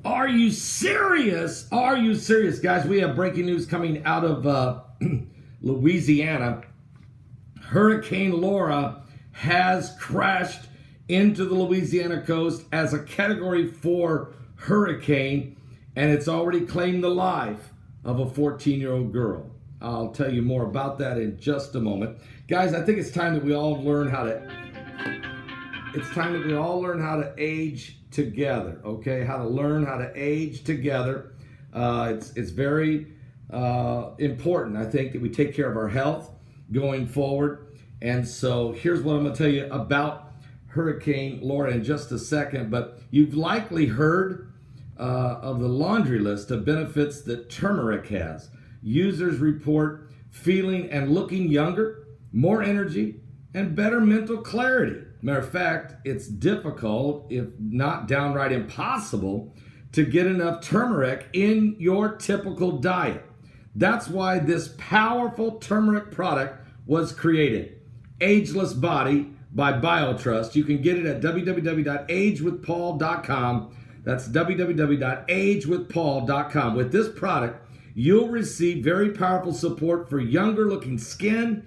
Are you serious? Are you serious, guys? We have breaking news coming out of Louisiana. Hurricane Laura has crashed into the Louisiana coast as a Category 4 hurricane, and it's already claimed the life of a 14-year-old girl. I'll tell you more about that in just a moment. Guys, I think it's time that we all learn how to age together, okay? How to learn how to age together. It's very important, I think, that we take care of our health going forward. And so here's what I'm going to tell you about Hurricane Laura in just a second. But you've likely heard of the laundry list of benefits that turmeric has. Users report feeling and looking younger, more energy, and better mental clarity. Matter of fact, it's difficult, if not downright impossible, to get enough turmeric in your typical diet. That's why this powerful turmeric product was created. Ageless Body by BioTrust. You can get it at www.agewithpaul.com. That's www.agewithpaul.com. With this product, you'll receive very powerful support for younger looking skin,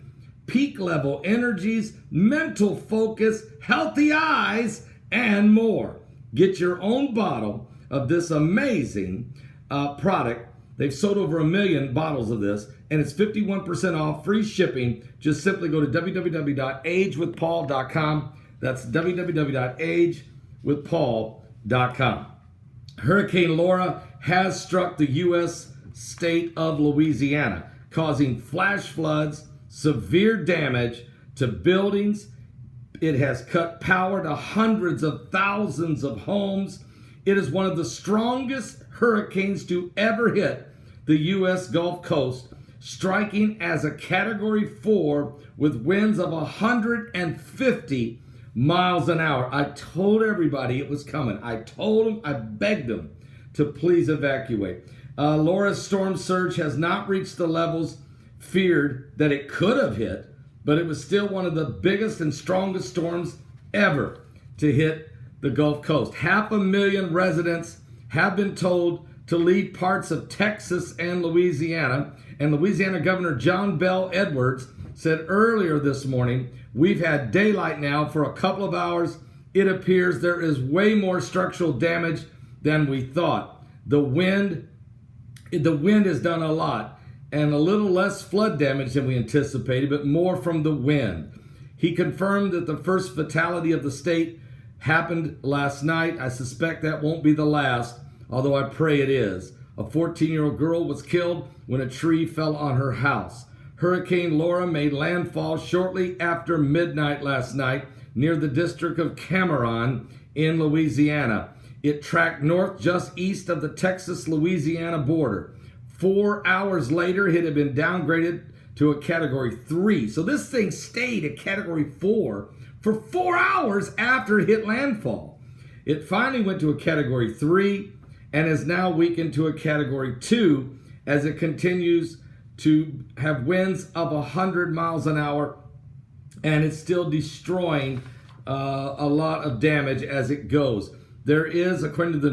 peak level energies, mental focus, healthy eyes, and more. Get your own bottle of this amazing product. They've sold over 1 million bottles of this, and it's 51% off, free shipping. Just simply go to www.agewithpaul.com. That's www.agewithpaul.com. Hurricane Laura has struck the U.S. state of Louisiana, causing flash floods, severe damage to buildings. It has cut power to hundreds of thousands of homes. It is one of the strongest hurricanes to ever hit the U.S. Gulf Coast, striking as a Category 4 with winds of 150 miles an hour. I told everybody it was coming. I told them, I begged them to please evacuate. Laura's storm surge has not reached the levels feared that it could have hit, but it was still one of the biggest and strongest storms ever to hit the Gulf Coast. 500,000 residents have been told to leave parts of Texas and Louisiana. And Louisiana Governor John Bel Edwards said earlier this morning, we've had daylight now for a couple of hours. It appears there is way more structural damage than we thought. The wind has done a lot, and a little less flood damage than we anticipated, but more from the wind. He confirmed that the first fatality of the state happened last night. I suspect that won't be the last, although I pray it is. A 14-year-old girl was killed when a tree fell on her house. Hurricane Laura made landfall shortly after midnight last night near the district of Cameron in Louisiana. It tracked north just east of the Texas-Louisiana border. 4 hours later, it had been downgraded to a Category 3. So this thing stayed at Category 4 for 4 hours after it hit landfall. It finally went to a Category 3 and is now weakened to a Category 2 as it continues to have winds of 100 miles an hour, and it's still destroying a lot of damage as it goes. There is, according to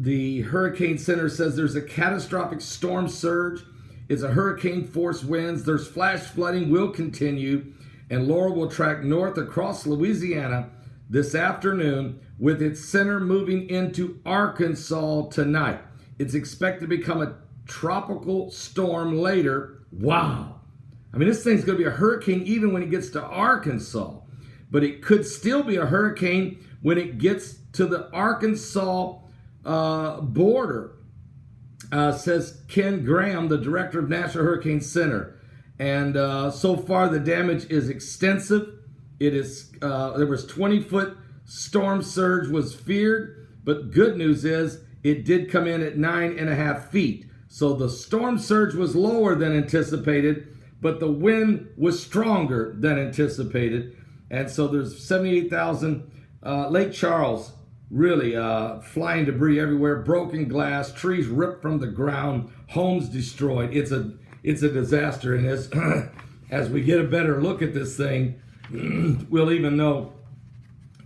the Hurricane Center, says there's a catastrophic storm surge. It's a hurricane force winds. There's flash flooding will continue, and Laura will track north across Louisiana this afternoon with its center moving into Arkansas tonight. It's expected to become a tropical storm later. Wow. I mean, this thing's going to be a hurricane even when it gets to Arkansas, but it could still be a hurricane when it gets to the Arkansas border, says Ken Graham, the director of National Hurricane Center. And so far the damage is extensive. It is there was 20-foot storm surge was feared, but good news is it did come in at 9.5 feet. So the storm surge was lower than anticipated, but the wind was stronger than anticipated. And so there's 78,000 Lake Charles, really flying debris everywhere, broken glass, trees ripped from the ground, homes destroyed. It's a disaster. And as we get a better look at this thing, we'll even know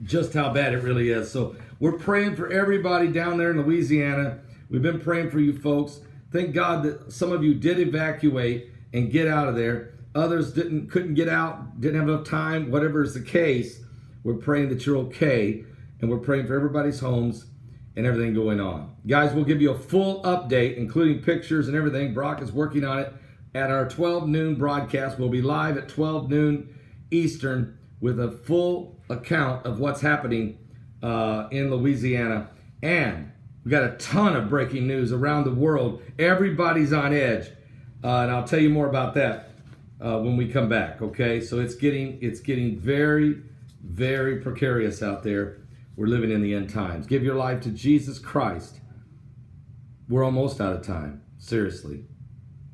just how bad it really is. So we're praying for everybody down there in Louisiana. We've been praying for you folks. Thank God that some of you did evacuate and get out of there. Others couldn't get out, didn't have enough time, whatever is the case. We're praying that you're okay, and we're praying for everybody's homes and everything going on. Guys, we'll give you a full update, including pictures and everything. Brock is working on it at our 12 noon broadcast. We'll be live at 12 noon Eastern with a full account of what's happening in Louisiana. And we got a ton of breaking news around the world. Everybody's on edge. And I'll tell you more about that when we come back, okay? So it's getting very, very precarious out there. We're living in the end times. Give your life to Jesus Christ. We're almost out of time. Seriously.